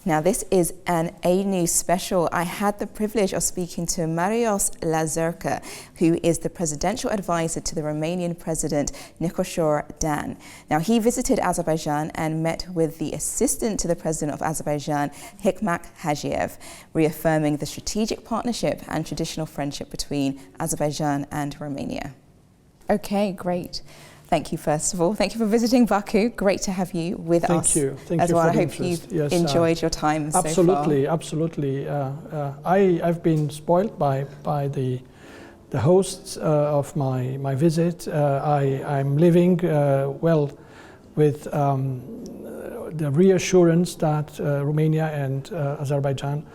Now, this is an AnewZ special. I had the privilege of speaking to Marius Lazurca, who is the presidential advisor to the Romanian President Dan. Now, he visited Azerbaijan and met with the assistant to the President of Azerbaijan, Hikmat Hajiyev, reaffirming the strategic partnership and traditional friendship between Azerbaijan and Romania. Okay, great. Thank you, first of all. Thank you for visiting Baku. Great to have you with us. Thank you. Thank as you well. for I the hope interest. you've Yes, enjoyed your time so far. Absolutely. I've been spoiled by the hosts of my visit. I'm living well with the reassurance that Romania and Azerbaijan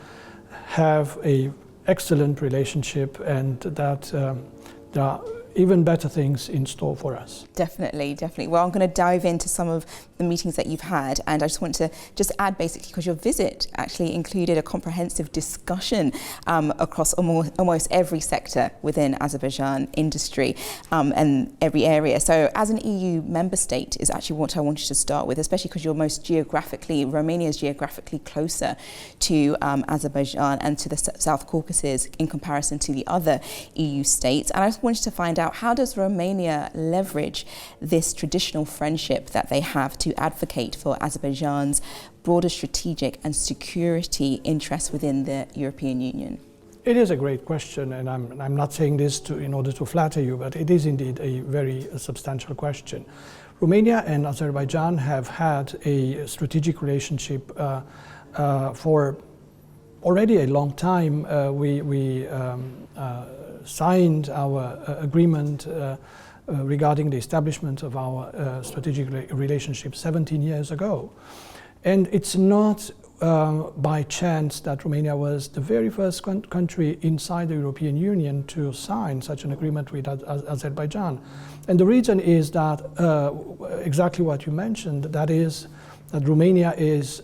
have an excellent relationship and that there are even better things in store for us. Definitely. Well, I'm going to dive into some of the meetings that you've had, and I just want to add basically, because your visit actually included a comprehensive discussion across almost every sector within Azerbaijan industry and every area. So as an EU member state is actually what I wanted to start with, especially because Romania is geographically closer to Azerbaijan and to the South Caucasus in comparison to the other EU states. And I just wanted to find out, how does Romania leverage this traditional friendship that they have to advocate for Azerbaijan's broader strategic and security interests within the European Union? It is a great question, and I'm not saying this in order to flatter you, but it is indeed a very substantial question. Romania and Azerbaijan have had a strategic relationship for already a long time. We signed our agreement regarding the establishment of our strategic relationship 17 years ago. And it's not by chance that Romania was the very first country inside the European Union to sign such an agreement with Azerbaijan. And the reason is that exactly what you mentioned, that is that Romania is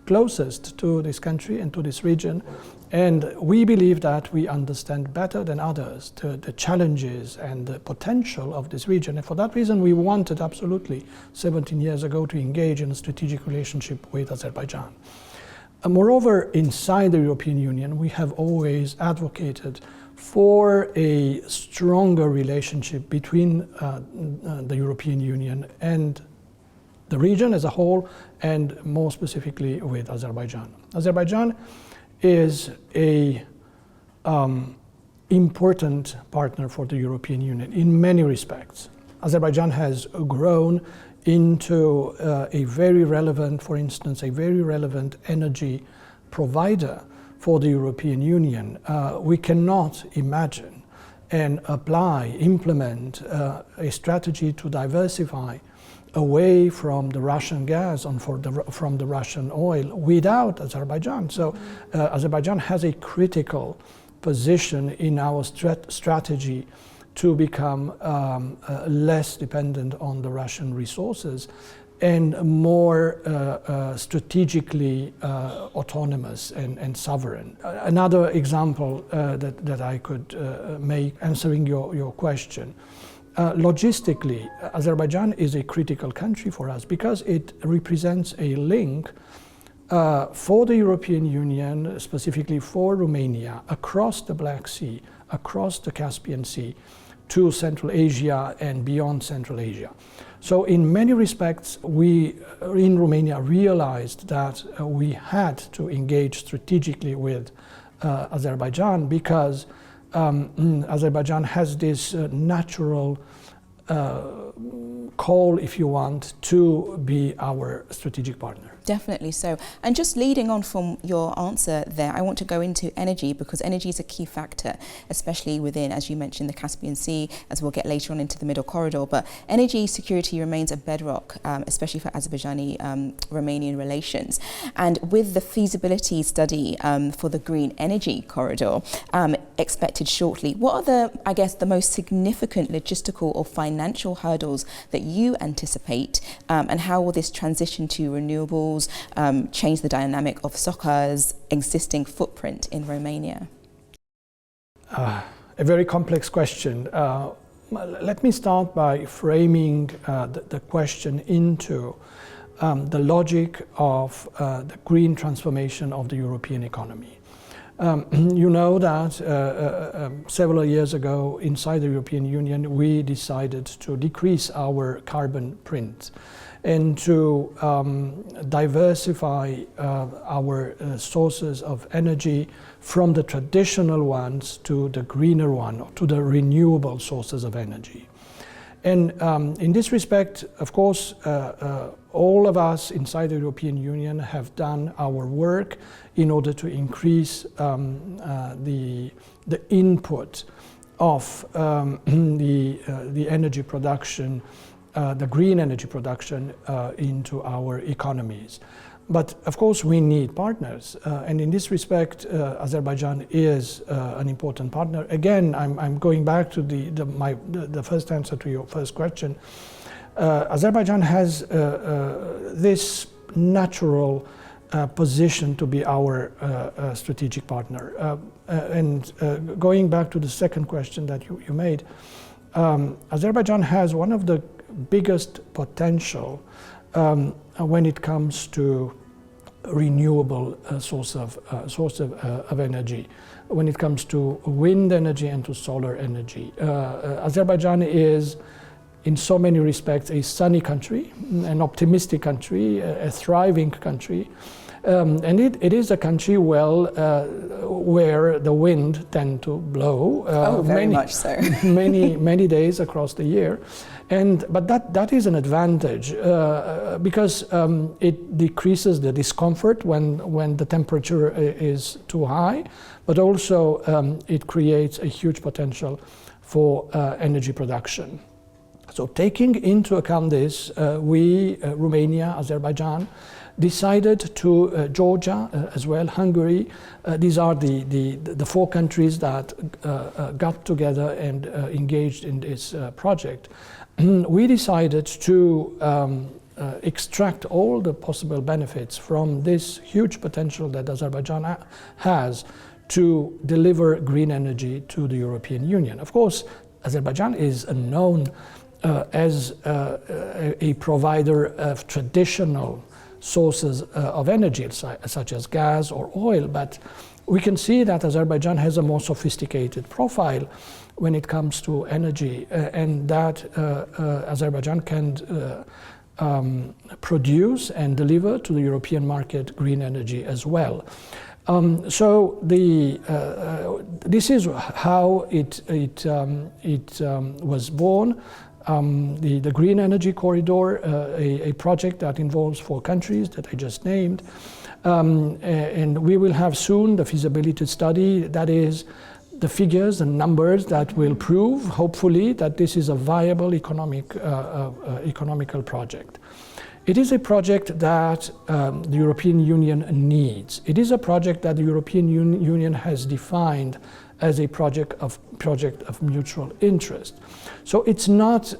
closest to this country and to this region, and we believe that we understand better than others the challenges and the potential of this region, and for that reason we wanted absolutely 17 years ago to engage in a strategic relationship with Azerbaijan. Moreover, inside the European Union we have always advocated for a stronger relationship between the European Union and the region as a whole, and more specifically with Azerbaijan. Azerbaijan is an important partner for the European Union in many respects. Azerbaijan has grown into a very relevant, for instance, a very relevant energy provider for the European Union. We cannot imagine and implement a strategy to diversify away from the Russian gas and from the Russian oil without Azerbaijan. So Azerbaijan has a critical position in our strategy to become less dependent on the Russian resources and more strategically autonomous and sovereign. Another example that I could make answering your question. Logistically, Azerbaijan is a critical country for us because it represents a link for the European Union, specifically for Romania, across the Black Sea, across the Caspian Sea, to Central Asia and beyond Central Asia. So in many respects, we in Romania realized that we had to engage strategically with Azerbaijan because Azerbaijan has this natural call, if you want, to be our strategic partner. Definitely so. And just leading on from your answer there, I want to go into energy, because energy is a key factor, especially within, as you mentioned, the Caspian Sea, as we'll get later on into the Middle Corridor. But energy security remains a bedrock, especially for Azerbaijani-Romanian relations. And with the feasibility study for the Green Energy Corridor expected shortly, what are the most significant logistical or financial hurdles that you anticipate, and how will this transition to renewables change the dynamic of SOCA's existing footprint in Romania? A very complex question. Let me start by framing the question into the logic of the green transformation of the European economy. You know that several years ago inside the European Union we decided to decrease our carbon print and to diversify our sources of energy from the traditional ones to the greener one, to the renewable sources of energy. And in this respect, of course, all of us inside the European Union have done our work in order to increase the input of the energy production, the green energy production into our economies. But of course we need partners, and in this respect Azerbaijan is an important partner. Again, I'm going back to the first answer to your first question. Azerbaijan has this natural position to be our strategic partner. And going back to the second question that you made, Azerbaijan has one of the biggest potential when it comes to renewable source of energy, when it comes to wind energy and to solar energy. Azerbaijan is, in so many respects, a sunny country, an optimistic country, a thriving country. And it is a country where the wind tend to blow very much so. many days across the year. But that is an advantage because it decreases the discomfort when the temperature is too high, but also it creates a huge potential for energy production. So taking into account this, we, Romania, Azerbaijan, decided to, Georgia as well, Hungary, these are the four countries that got together and engaged in this project. We decided to extract all the possible benefits from this huge potential that Azerbaijan has to deliver green energy to the European Union. Of course, Azerbaijan is known as a provider of traditional sources of energy, such as gas or oil, but we can see that Azerbaijan has a more sophisticated profile when it comes to energy, and that Azerbaijan can produce and deliver to the European market green energy as well. So this is how it was born. The Green Energy Corridor, a project that involves four countries that I just named. And we will have soon the feasibility study, that is the figures and numbers that will prove, hopefully, that this is a viable economical project. It is a project that the European Union needs. It is a project that the European Union has defined as a project of mutual interest. So it's not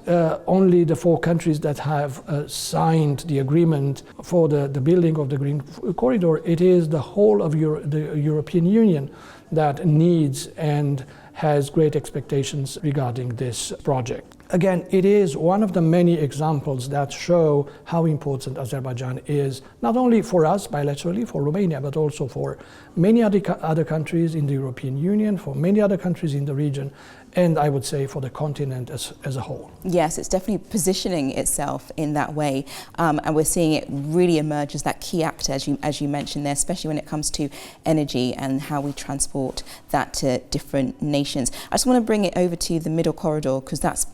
only the four countries that have signed the agreement for the building of the Green Corridor, it is the whole of the European Union that needs and has great expectations regarding this project. Again, it is one of the many examples that show how important Azerbaijan is, not only for us bilaterally, for Romania, but also for many other countries in the European Union, for many other countries in the region, and I would say for the continent as a whole. Yes, it's definitely positioning itself in that way, and we're seeing it really emerge as that key actor, as you mentioned there, especially when it comes to energy and how we transport that to different nations. I just want to bring it over to the Middle Corridor, because that's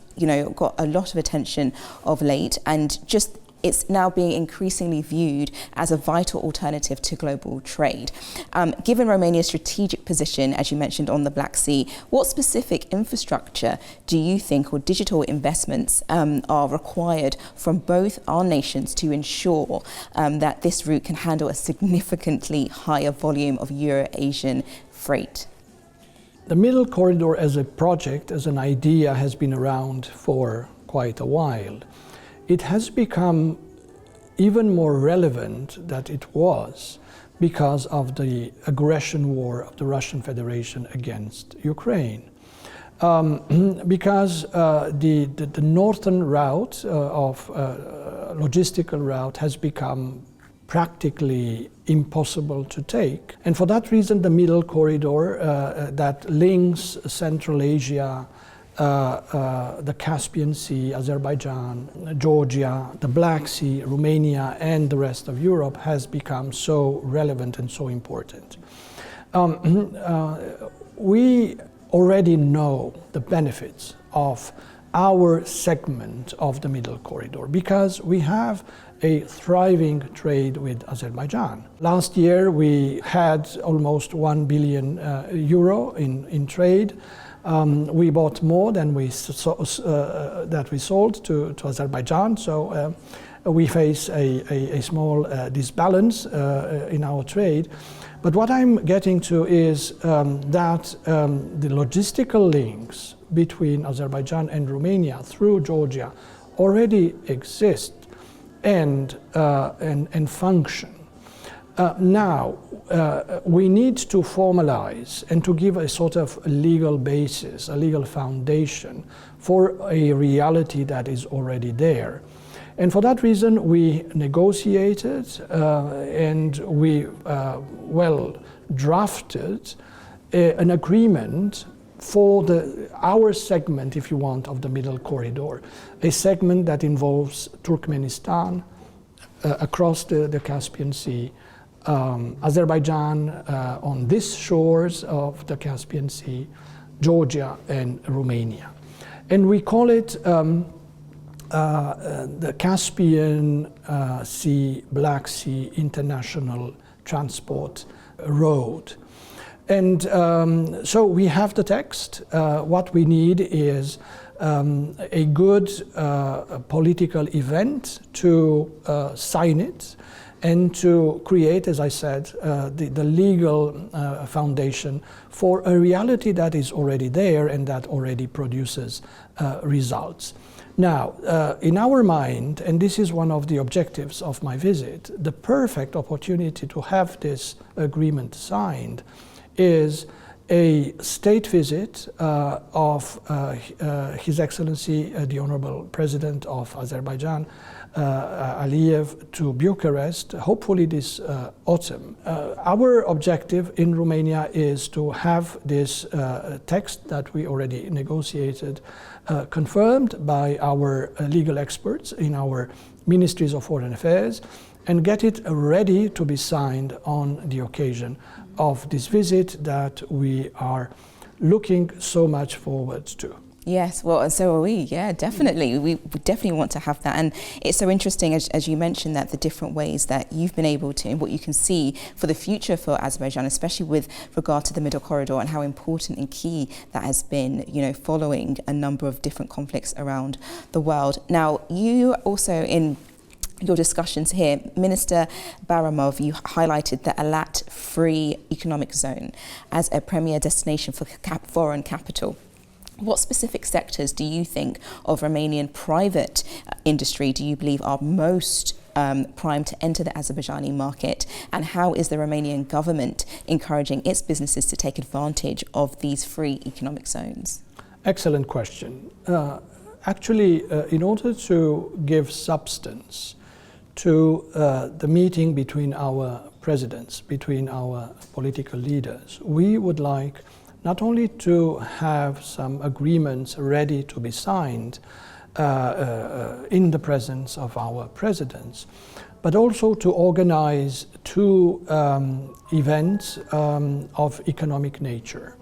got a lot of attention of late, and just it's now being increasingly viewed as a vital alternative to global trade. Given Romania's strategic position, as you mentioned, on the Black Sea, what specific infrastructure do you think, or digital investments, are required from both our nations to ensure that this route can handle a significantly higher volume of Euro-Asian freight? The Middle Corridor as a project, as an idea, has been around for quite a while. It has become even more relevant than it was because of the aggression war of the Russian Federation against Ukraine. because the northern route logistical route has become practically impossible to take. And for that reason, the middle corridor that links Central Asia, the Caspian Sea, Azerbaijan, Georgia, the Black Sea, Romania, and the rest of Europe has become so relevant and so important. We already know the benefits of our segment of the middle corridor because we have a thriving trade with Azerbaijan. Last year we had almost 1 billion euro in trade. We bought more than we sold to Azerbaijan, so we face a small disbalance in our trade. But what I'm getting to is that the logistical links between Azerbaijan and Romania through Georgia already exist and function. Now, we need to formalize and to give a sort of legal basis, a legal foundation for a reality that is already there. And for that reason, we negotiated and we drafted an agreement for our segment, if you want, of the middle corridor, a segment that involves Turkmenistan across the Caspian Sea, Azerbaijan on these shores of the Caspian Sea, Georgia and Romania. And we call it the Caspian Sea, Black Sea International Transport Road. And so we have the text. What we need is a good political event to sign it and to create, as I said, the legal foundation for a reality that is already there and that already produces results. Now, in our mind, and this is one of the objectives of my visit, the perfect opportunity to have this agreement signed is a state visit of His Excellency the Honorable President of Azerbaijan, Aliyev, to Bucharest, hopefully this autumn. Our objective in Romania is to have this text that we already negotiated confirmed by our legal experts in our ministries of foreign affairs and get it ready to be signed on the occasion of this visit that we are looking so much forward to. Yes, well, and so are we. Yeah, definitely. We definitely want to have that. And it's so interesting, as you mentioned, that the different ways that you've been able to, and what you can see for the future for Azerbaijan, especially with regard to the middle corridor and how important and key that has been, you know, following a number of different conflicts around the world. Now, you also, in your discussions here, Minister Baramov, you highlighted the Alat Free Economic Zone as a premier destination for foreign capital. What specific sectors do you think of Romanian private industry do you believe are most primed to enter the Azerbaijani market, and how is the Romanian government encouraging its businesses to take advantage of these free economic zones? Excellent question. Actually, in order to give substance to the meeting between our presidents, between our political leaders, we would like not only to have some agreements ready to be signed in the presence of our presidents, but also to organize two events of economic nature.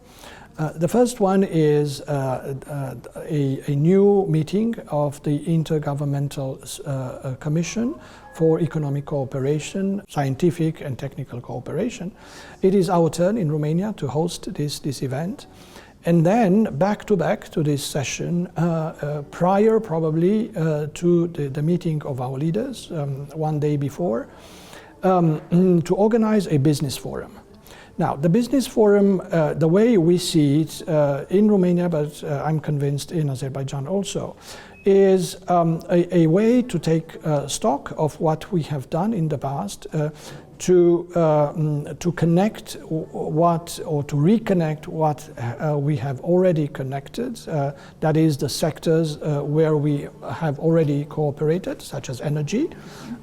The first one is a new meeting of the Intergovernmental Commission for Economic Cooperation, Scientific and Technical Cooperation. It is our turn in Romania to host this event. And then back to this session, prior probably to the meeting of our leaders, one day before, to organize a business forum. Now, the business forum, the way we see it in Romania, but I'm convinced in Azerbaijan also, is a way to take stock of what we have done in the past, to connect what, or to reconnect what we have already connected, that is the sectors where we have already cooperated, such as energy.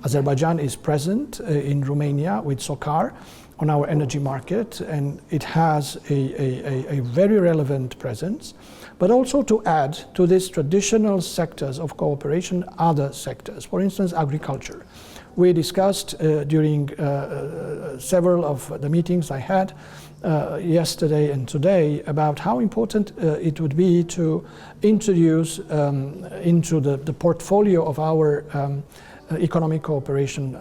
Azerbaijan is present in Romania with SOCAR on our energy market, and it has a very relevant presence, but also to add to these traditional sectors of cooperation other sectors, for instance, agriculture. We discussed during several of the meetings I had yesterday and today about how important it would be to introduce into the portfolio of our economic cooperation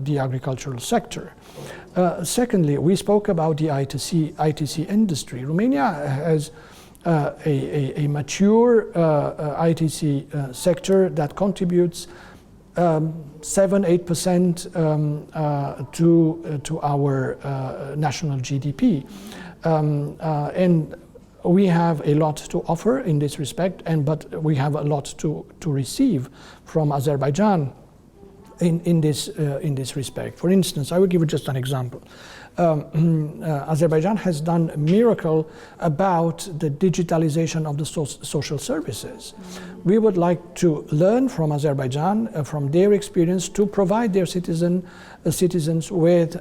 the agricultural sector. Secondly, we spoke about the ITC industry. Romania has a mature ITC sector that contributes 7-8% to our national GDP, and we have a lot to offer in this respect, but we have a lot to receive from Azerbaijan in this respect. For instance, I will give you just an example. Azerbaijan has done a miracle about the digitalization of the social services. We would like to learn from Azerbaijan, from their experience, to provide their citizens with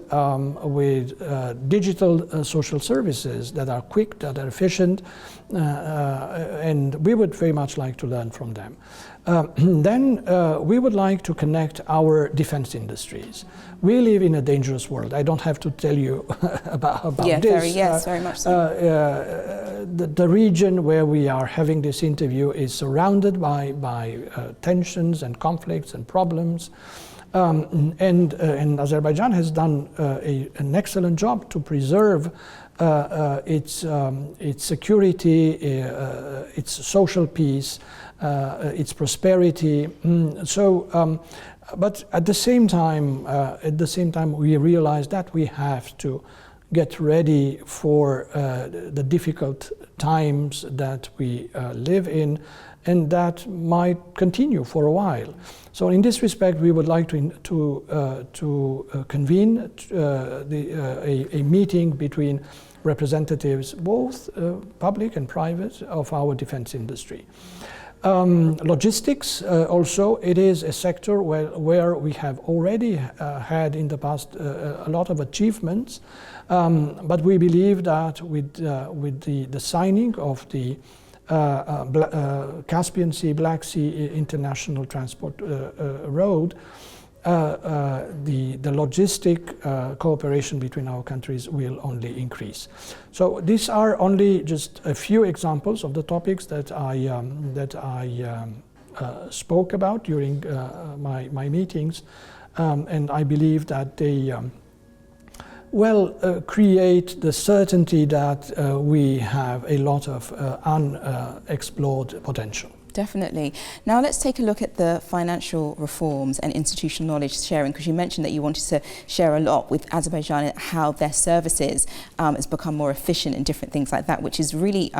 digital social services that are quick, that are efficient, and we would very much like to learn from them. Then we would like to connect our defense industries. We live in a dangerous world. I don't have to tell you about this. Very much so. The region where we are having this interview is surrounded by tensions and conflicts and problems. And Azerbaijan has done an excellent job to preserve its security, its social peace, its prosperity. But at the same time, we realize that we have to get ready for the difficult times that we live in, and that might continue for a while. So in this respect, we would like to convene a meeting between representatives, both public and private, of our defense industry. Logistics, also, it is a sector where we have already had in the past a lot of achievements, but we believe that with the signing of the Caspian Sea, Black Sea International Transport Road, the logistic cooperation between our countries will only increase. So these are only just a few examples of the topics that I spoke about during my meetings, and I believe that they create the certainty that we have a lot of unexplored potential. Definitely. Now let's take a look at the financial reforms and institutional knowledge sharing, because you mentioned that you wanted to share a lot with Azerbaijan and how their services has become more efficient and different things like that, which is really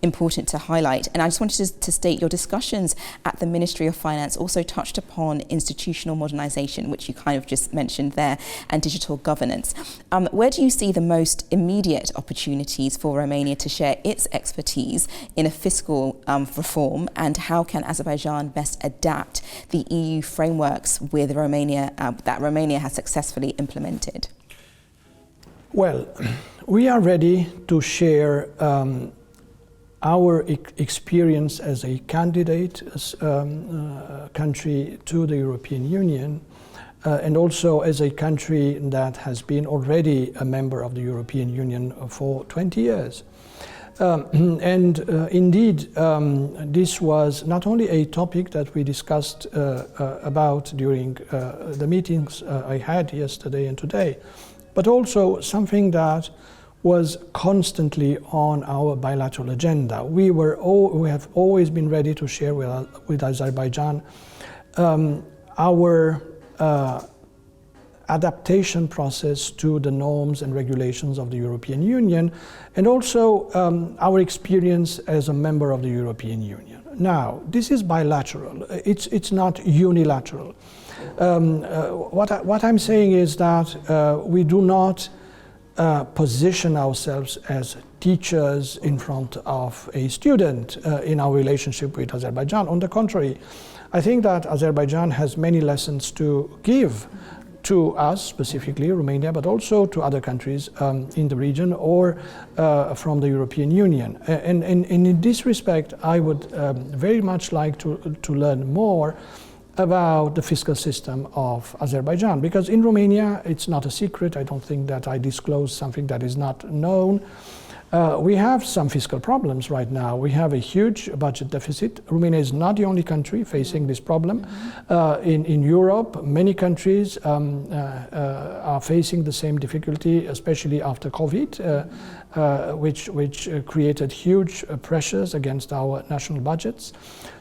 important to highlight. And I just wanted to state your discussions at the Ministry of Finance also touched upon institutional modernization, which you kind of just mentioned there, and digital governance. Where do you see the most immediate opportunities for Romania to share its expertise in a fiscal reform? And how can Azerbaijan best adapt the EU frameworks with Romania that Romania has successfully implemented? Well, we are ready to share our experience as a candidate country to the European Union, and also as a country that has been already a member of the European Union for 20 years. Indeed, this was not only a topic that we discussed about during the meetings I had yesterday and today, but also something that was constantly on our bilateral agenda. We have always been ready to share with Azerbaijan our adaptation process to the norms and regulations of the European Union, and also our experience as a member of the European Union. Now, this is bilateral, it's not unilateral. What I'm saying is that we do not position ourselves as teachers in front of a student in our relationship with Azerbaijan. On the contrary, I think that Azerbaijan has many lessons to give to us, specifically Romania, but also to other countries in the region or from the European Union. And in this respect, I would very much like to learn more about the fiscal system of Azerbaijan, because in Romania, it's not a secret. I don't think that I disclose something that is not known. We have some fiscal problems right now. We have a huge budget deficit. Romania is not the only country facing this problem. In Europe, many countries are facing the same difficulty, especially after COVID, which created huge pressures against our national budgets.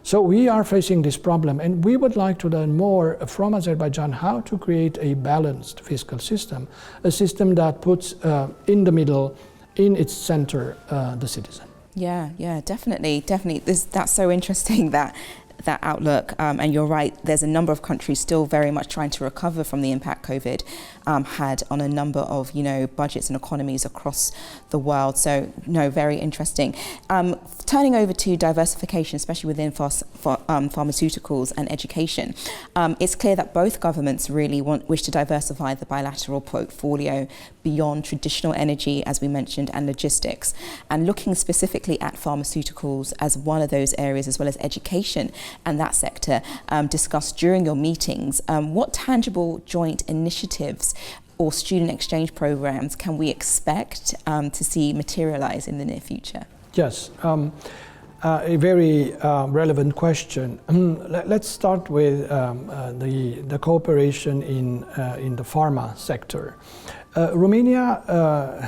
So we are facing this problem, and we would like to learn more from Azerbaijan how to create a balanced fiscal system, a system that puts in the middle, in its center, the citizen. Yeah, definitely. That's so interesting, that outlook. And you're right, there's a number of countries still very much trying to recover from the impact COVID had on a number of, budgets and economies across the world. So, very interesting. Turning over to diversification, especially within pharmaceuticals and education, it's clear that both governments really wish to diversify the bilateral portfolio beyond traditional energy, as we mentioned, and logistics, and looking specifically at pharmaceuticals as one of those areas, as well as education and that sector discussed during your meetings. What tangible joint initiatives or student exchange programs can we expect to see materialize in the near future? Yes, a very relevant question. Let's start with the cooperation in the pharma sector. Romania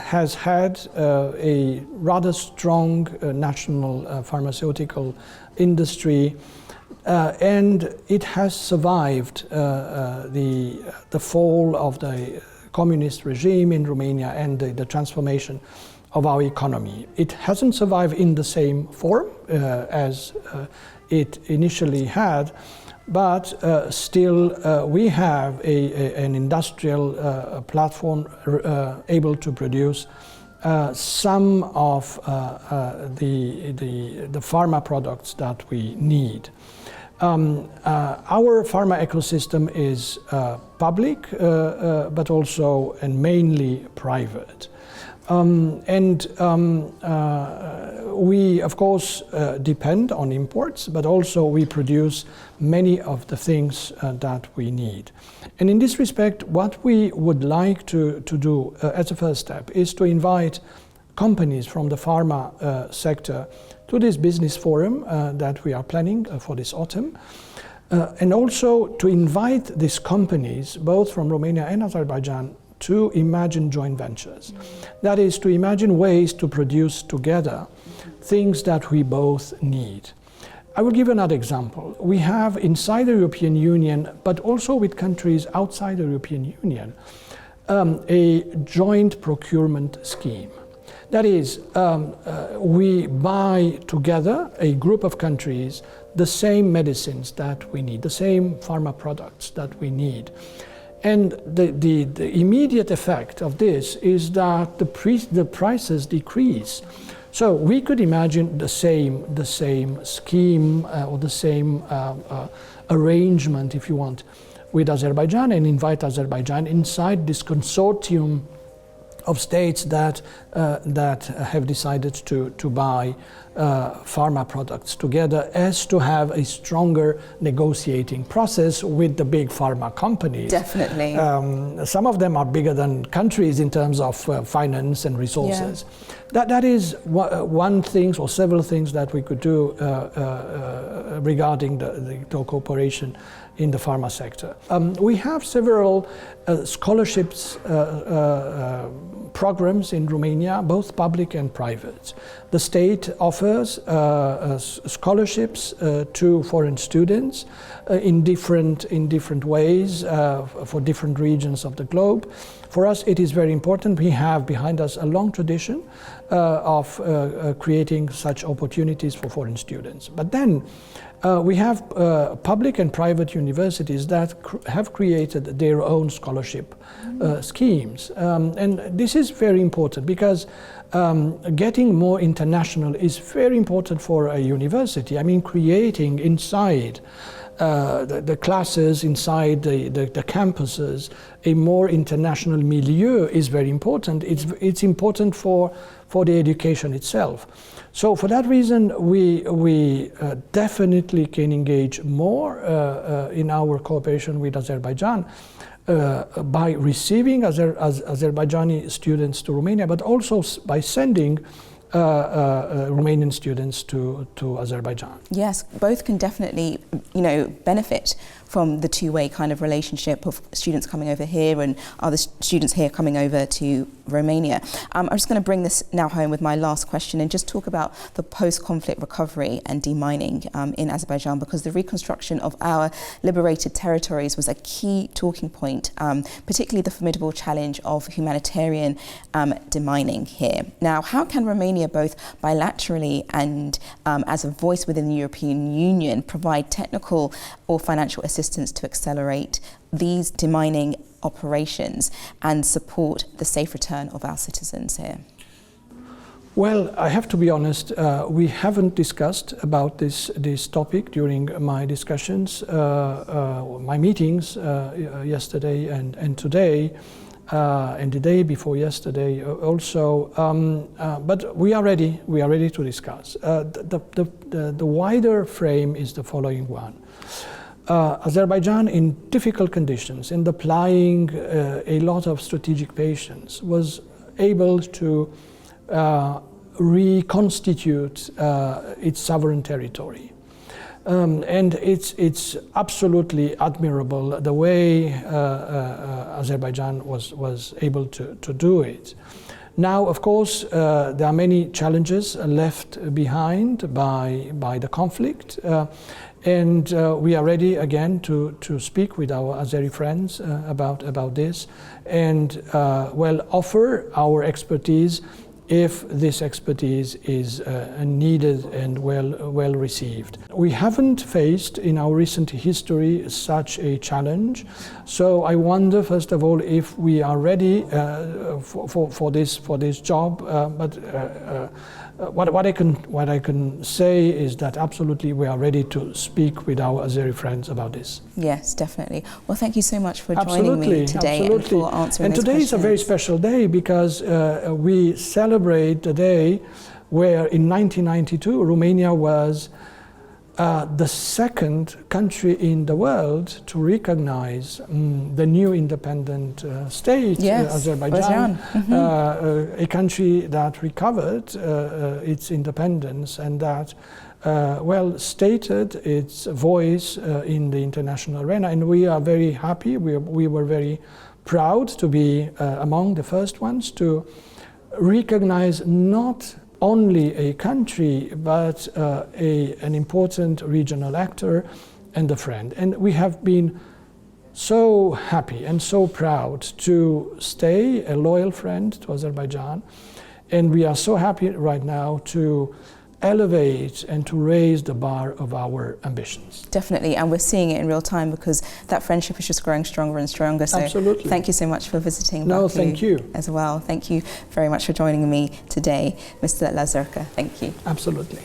has had a rather strong national pharmaceutical industry, and it has survived the fall of the communist regime in Romania and the transformation of our economy. It hasn't survived in the same form as it initially had, but still we have an industrial platform able to produce some of the pharma products that we need. Our pharma ecosystem is public, but also and mainly private. We, of course, depend on imports, but also we produce many of the things that we need. And in this respect, what we would like to do as a first step is to invite companies from the pharma sector to this business forum that we are planning for this autumn. And also to invite these companies, both from Romania and Azerbaijan, to imagine joint ventures. That is, to imagine ways to produce together things that we both need. I will give another example. We have inside the European Union, but also with countries outside the European Union, a joint procurement scheme. That is, we buy together, a group of countries, the same medicines that we need, the same pharma products that we need. And the immediate effect of this is that the prices decrease. So we could imagine the same scheme or the same arrangement, if you want, with Azerbaijan, and invite Azerbaijan inside this consortium of states that have decided to buy pharma products together, as to have a stronger negotiating process with the big pharma companies. Definitely. Some of them are bigger than countries in terms of finance and resources. Yeah. That is one thing or several things that we could do regarding the cooperation in the pharma sector. We have several scholarships programs in Romania, both public and private. The state offers scholarships to foreign students in different ways for different regions of the globe. For us, it is very important. We have behind us a long tradition of creating such opportunities for foreign students. But then We have public and private universities that have created their own scholarship schemes. And this is very important because getting more international is very important for a university. I mean, creating inside the classes, inside the campuses, a more international milieu is very important. It's important for the education itself. So for that reason, we definitely can engage more in our cooperation with Azerbaijan by receiving Azerbaijani students to Romania, but also by sending Romanian students to Azerbaijan. Yes, both can definitely, benefit from the two-way kind of relationship of students coming over here and other students here coming over to Romania. I'm just going to bring this now home with my last question and just talk about the post-conflict recovery and demining in Azerbaijan, because the reconstruction of our liberated territories was a key talking point, particularly the formidable challenge of humanitarian demining here. Now, how can Romania, both bilaterally and as a voice within the European Union, provide technical or financial assistance to accelerate these demining operations and support the safe return of our citizens here? Well, I have to be honest, we haven't discussed about this topic during my discussions, my meetings yesterday and today, and the day before yesterday also. But we are ready to discuss. The wider frame is the following one. Azerbaijan, in difficult conditions and applying a lot of strategic patience, was able to reconstitute its sovereign territory. And it's absolutely admirable the way Azerbaijan was able to do it. Now, of course, there are many challenges left behind by the conflict. And we are ready again to speak with our Azeri friends about this and offer our expertise if this expertise is needed and well received. We haven't faced in our recent history such a challenge, so I wonder first of all if we are ready for this job. What I can say is that absolutely we are ready to speak with our Azeri friends about this. Yes, definitely. Well, thank you so much for joining me today and for answering those questions. And today is a very special day because we celebrate the day where in 1992 Romania was the second country in the world to recognize the new independent state, Azerbaijan, a country that recovered its independence and that stated its voice in the international arena. And we are very happy, we were very proud to be among the first ones to recognize not only a country, but an important regional actor and a friend. And we have been so happy and so proud to stay a loyal friend to Azerbaijan. And we are so happy right now to elevate and to raise the bar of our ambitions. Definitely, and we're seeing it in real time because that friendship is just growing stronger and stronger. So absolutely. Thank you so much for visiting No, Baku thank you. As well. Thank you very much for joining me today, Mr. Lazurca. Thank you. Absolutely.